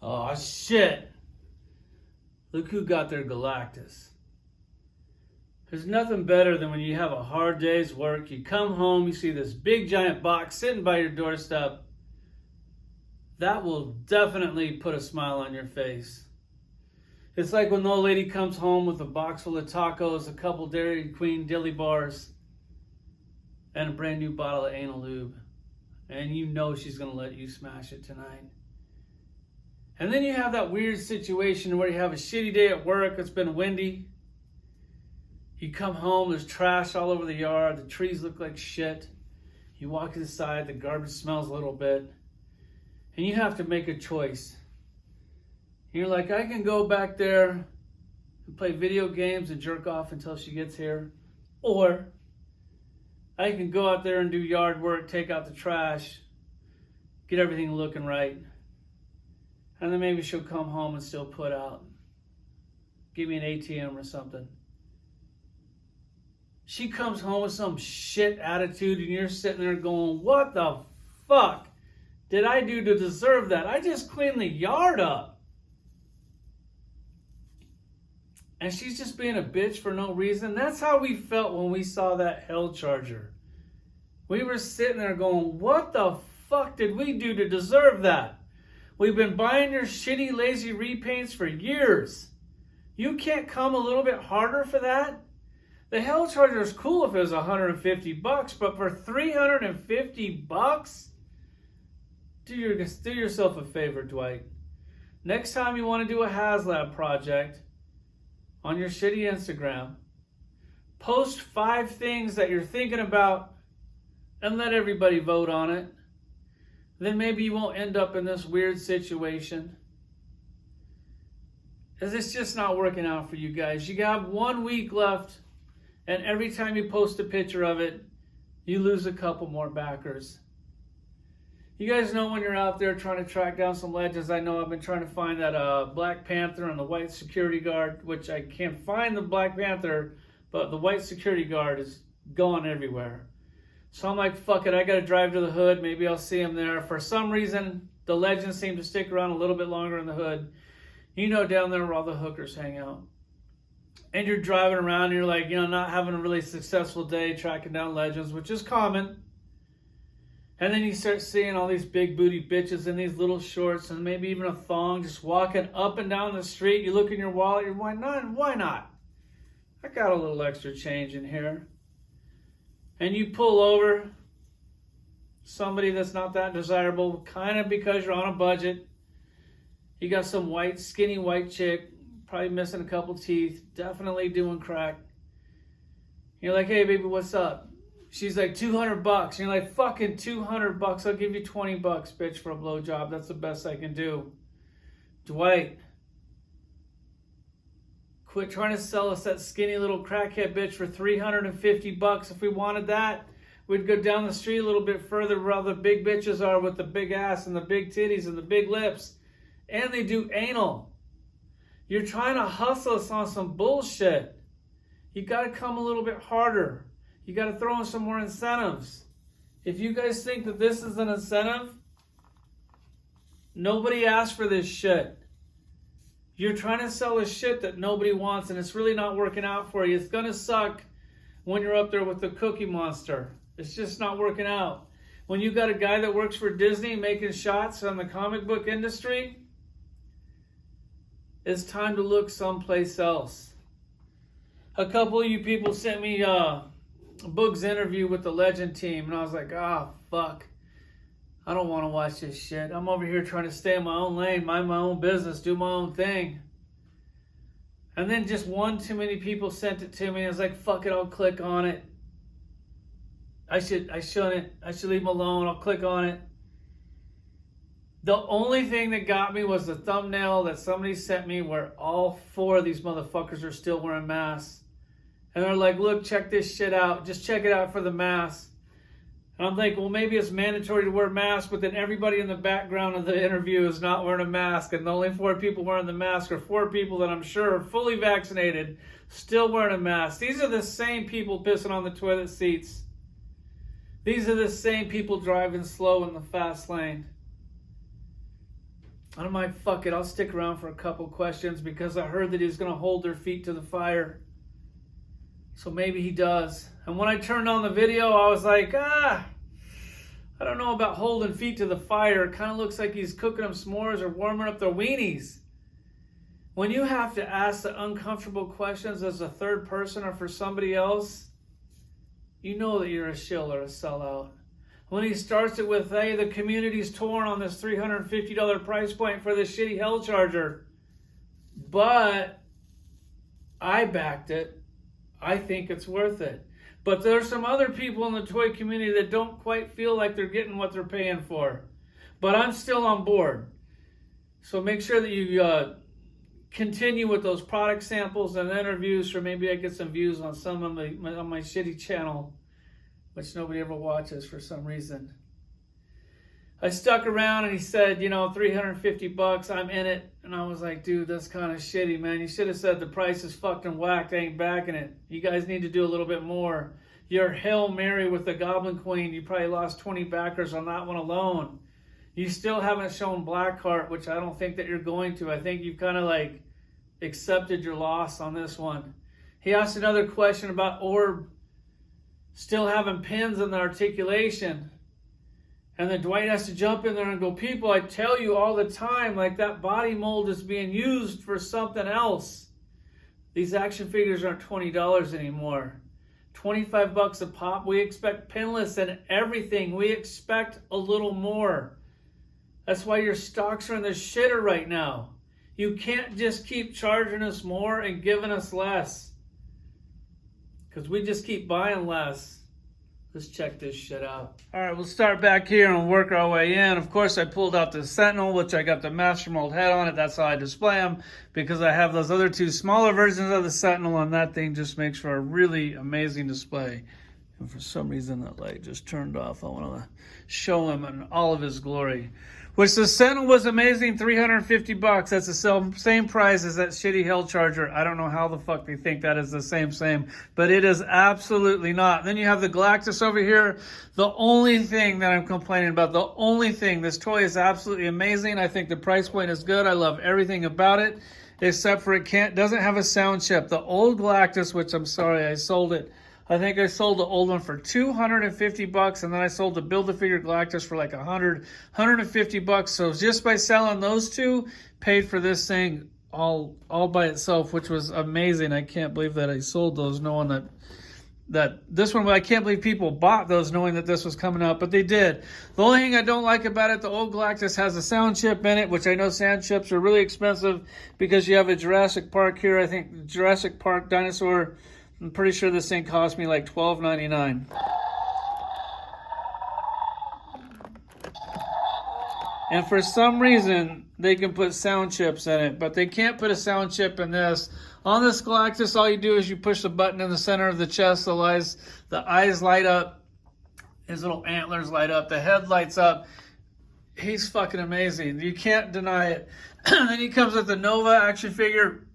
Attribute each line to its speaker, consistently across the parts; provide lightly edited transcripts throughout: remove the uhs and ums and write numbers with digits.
Speaker 1: Oh shit! Look who got their Galactus. There's nothing better than when you have a hard day's work, you come home, you see this big giant box sitting by your doorstep. That will definitely put a smile on your face. It's like when the old lady comes home with a box full of tacos, a couple Dairy Queen dilly bars, and a brand new bottle of anal lube. And you know she's going to let you smash it tonight. And then you have that weird situation where you have a shitty day at work, it's been windy. You come home, there's trash all over the yard, the trees look like shit. You walk inside, the garbage smells a little bit. And you have to make a choice. You're like, I can go back there and play video games and jerk off until she gets here. Or I can go out there and do yard work, take out the trash, get everything looking right. And then maybe she'll come home and still put out. Give me an ATM or something. She comes home with some shit attitude and you're sitting there going, what the fuck did I do to deserve that? I just cleaned the yard up. And she's just being a bitch for no reason. That's how we felt when we saw that hell charger. We were sitting there going, what the fuck did we do to deserve that? We've been buying your shitty, lazy repaints for years. You can't come a little bit harder for that? The hell charger is cool if it was $150, but for $350? Do yourself a favor, Dwight. Next time you want to do a HasLab project on your shitty Instagram, post 5 things that you're thinking about and let everybody vote on it. Then maybe you won't end up in this weird situation. Because it's just not working out for you guys. You have 1 week left, and every time you post a picture of it, you lose a couple more backers. You guys know when you're out there trying to track down some legends, I know I've been trying to find that Black Panther and the white security guard, which I can't find the Black Panther, but the white security guard is gone everywhere. So I'm like, fuck it, I gotta drive to the hood, maybe I'll see him there. For some reason, the legends seem to stick around a little bit longer in the hood. You know, down there where all the hookers hang out. And you're driving around and you're like, you know, not having a really successful day tracking down legends, which is common. And then you start seeing all these big booty bitches in these little shorts and maybe even a thong just walking up and down the street. You look in your wallet, you're why not? I got a little extra change in here. And you pull over somebody that's not that desirable, kind of because you're on a budget. You got some white, skinny white chick, probably missing a couple teeth, definitely doing crack. You're like, hey baby, what's up? She's like, $200. You're like, fucking $200. I'll give you $20, bitch, for a blowjob. That's the best I can do. Dwight, quit trying to sell us that skinny little crackhead bitch for $350. If we wanted that, we'd go down the street a little bit further where all the big bitches are with the big ass and the big titties and the big lips. And they do anal. You're trying to hustle us on some bullshit. You got to come a little bit harder. You got to throw in some more incentives. If you guys think that this is an incentive, nobody asked for this shit. You're trying to sell a shit that nobody wants, and it's really not working out for you. It's going to suck when you're up there with the Cookie Monster. It's just not working out. When you got a guy that works for Disney making shots on the comic book industry, it's time to look someplace else. A couple of you people sent me Boog's interview with the Legend team, and I was like, fuck. I don't want to watch this shit. I'm over here trying to stay in my own lane, mind my own business, do my own thing. And then just one too many people sent it to me. I was like, fuck it, I'll click on it. I shouldn't. I should leave them alone. I'll click on it. The only thing that got me was the thumbnail that somebody sent me where all 4 of these motherfuckers are still wearing masks. And they're like, look, check this shit out. Just check it out for the mask. And I'm like, well, maybe it's mandatory to wear masks, but then everybody in the background of the interview is not wearing a mask. And the only 4 people wearing the mask are 4 people that I'm sure are fully vaccinated, still wearing a mask. These are the same people pissing on the toilet seats. These are the same people driving slow in the fast lane. I'm like, fuck it, I'll stick around for a couple questions because I heard that he's going to hold their feet to the fire. So maybe he does. And when I turned on the video, I was like, I don't know about holding feet to the fire. It kind of looks like he's cooking them s'mores or warming up their weenies. When you have to ask the uncomfortable questions as a third person or for somebody else, you know that you're a shill or a sellout. When he starts it with, hey, the community's torn on this $350 price point for this shitty hell charger, but I backed it. I think it's worth it. But there's some other people in the toy community that don't quite feel like they're getting what they're paying for. But I'm still on board. So make sure that you continue with those product samples and interviews, or maybe I get some views on some of my shitty channel, which nobody ever watches for some reason. I stuck around and he said, $350, I'm in it. And I was like, dude, that's kind of shitty, man. You should have said the price is fucking whacked. I ain't backing it. You guys need to do a little bit more. Your Hail Mary with the Goblin Queen, you probably lost 20 backers on that one alone. You still haven't shown Blackheart, which I don't think that you're going to. I think you've kind of like accepted your loss on this one. He asked another question about Orb still having pins in the articulation. And then Dwight has to jump in there and go, people, I tell you all the time, like that body mold is being used for something else. These action figures aren't $20 anymore. $25 a pop. We expect pinless and everything. We expect a little more. That's why your stocks are in the shitter right now. You can't just keep charging us more and giving us less. Because we just keep buying less. Let's check this shit out. All right, we'll start back here and work our way in. Of course, I pulled out the Sentinel, which I got the Master Mold head on it. That's how I display them, because I have those other two smaller versions of the Sentinel, and that thing just makes for a really amazing display. And for some reason, that light just turned off. I want to show him in all of his glory. Which the Sentinel was amazing, $350. That's the same price as that shitty Hell Charger. I don't know how the fuck they think that is the same, but it is absolutely not. Then you have the Galactus over here. The only thing that I'm complaining about, the only thing, this toy is absolutely amazing. I think the price point is good. I love everything about it, except for it doesn't have a sound chip. The old Galactus, which I'm sorry, I sold it. I think I sold the old one for $250, and then I sold the Build-A-Figure Galactus for like $150. So just by selling those two, paid for this thing all by itself, which was amazing. I can't believe that I sold those knowing that this one, I can't believe people bought those knowing that this was coming out, but they did. The only thing I don't like about it, the old Galactus has a sound chip in it, which I know sound chips are really expensive because you have a Jurassic Park here. I think Jurassic Park dinosaur, I'm pretty sure this thing cost me like $12.99. And for some reason, they can put sound chips in it, but they can't put a sound chip in this. On this Galactus, all you do is you push the button in the center of the chest, the eyes light up, his little antlers light up, the head lights up. He's fucking amazing. You can't deny it. Then he comes with the Nova action figure.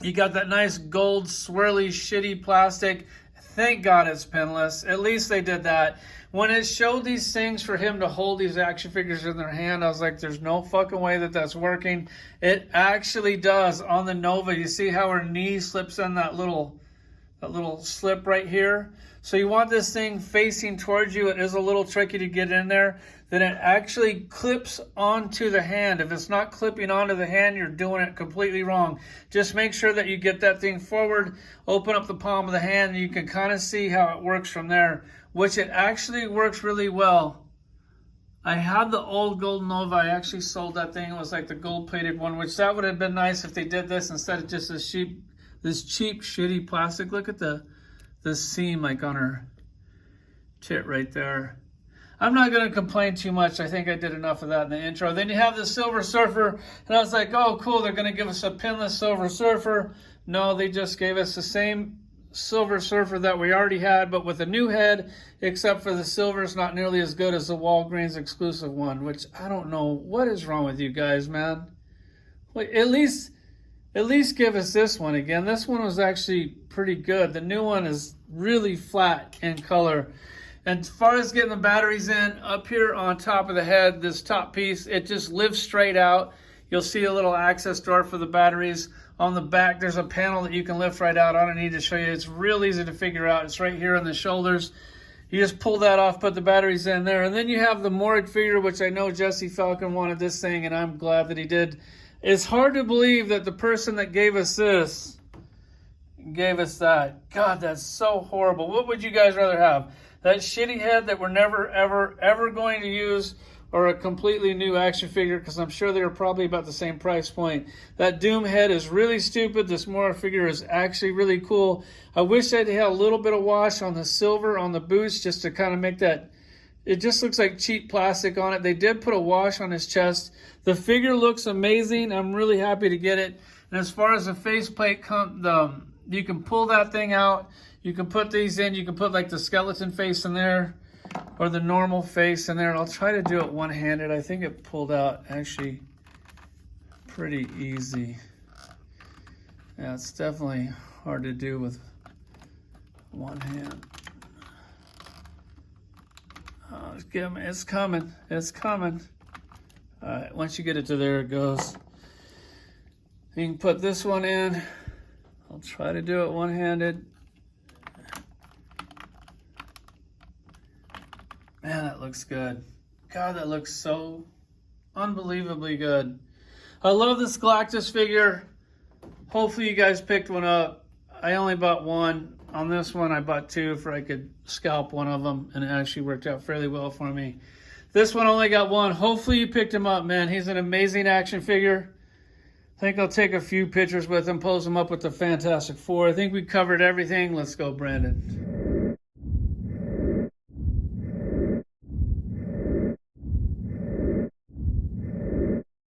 Speaker 1: You got that nice gold swirly shitty plastic. Thank God it's pinless. At least they did that. When it showed these things for him to hold these action figures in their hand, I was like, there's no fucking way that that's working. It actually does. On the Nova, you see how her knee slips in that little slip right here? So you want this thing facing towards you. It is a little tricky to get in there. Then it actually clips onto the hand. If it's not clipping onto the hand, you're doing it completely wrong. Just make sure that you get that thing forward, open up the palm of the hand, and you can kind of see how it works from there, which it actually works really well. I had the old Gold Nova. I actually sold that thing. It was like the gold-plated one, which that would have been nice if they did this instead of just this cheap, shitty plastic. Look at the seam like on her tit right there. I'm not going to complain too much. I think I did enough of that in the intro. Then you have the Silver Surfer, and I was like, oh, cool, they're going to give us a pinless Silver Surfer. No, they just gave us the same Silver Surfer that we already had, but with a new head, except for the silver is not nearly as good as the Walgreens exclusive one, which I don't know what is wrong with you guys, man. Like, at least give us this one again. This one was actually pretty good. The new one is really flat in color. And as far as getting the batteries in, up here on top of the head, this top piece, it just lives straight out. You'll see a little access door for the batteries. On the back, there's a panel that you can lift right out. I don't need to show you. It's real easy to figure out. It's right here on the shoulders. You just pull that off, put the batteries in there, and then you have the Morg figure, which I know Jesse Falcon wanted this thing, and I'm glad that he did. It's hard to believe that the person that gave us this gave us that. God, that's so horrible. What would you guys rather have? That shitty head that we're never, ever, ever going to use, or a completely new action figure? Because I'm sure they were probably about the same price point. That Doom head is really stupid. This Morg figure is actually really cool. I wish they'd had a little bit of wash on the silver on the boots just to kind of make that. It just looks like cheap plastic on it. They did put a wash on his chest. The figure looks amazing. I'm really happy to get it. And as far as the faceplate, you can pull that thing out. You can put these in. You can put like the skeleton face in there, or the normal face in there. I'll try to do it one-handed. I think it pulled out actually pretty easy. Yeah, it's definitely hard to do with one hand. Oh, it's coming. It's coming. All right, once you get it to there, it goes. You can put this one in. I'll try to do it one-handed. Man, that looks good. God, that looks so unbelievably good. I love this Galactus figure. Hopefully you guys picked one up. I only bought one. On this one, I bought two for I could scalp one of them, and it actually worked out fairly well for me. This one only got one. Hopefully you picked him up, man. He's an amazing action figure. I think I'll take a few pictures with him, pose him up with the Fantastic Four. I think we covered everything. Let's go, Brandon.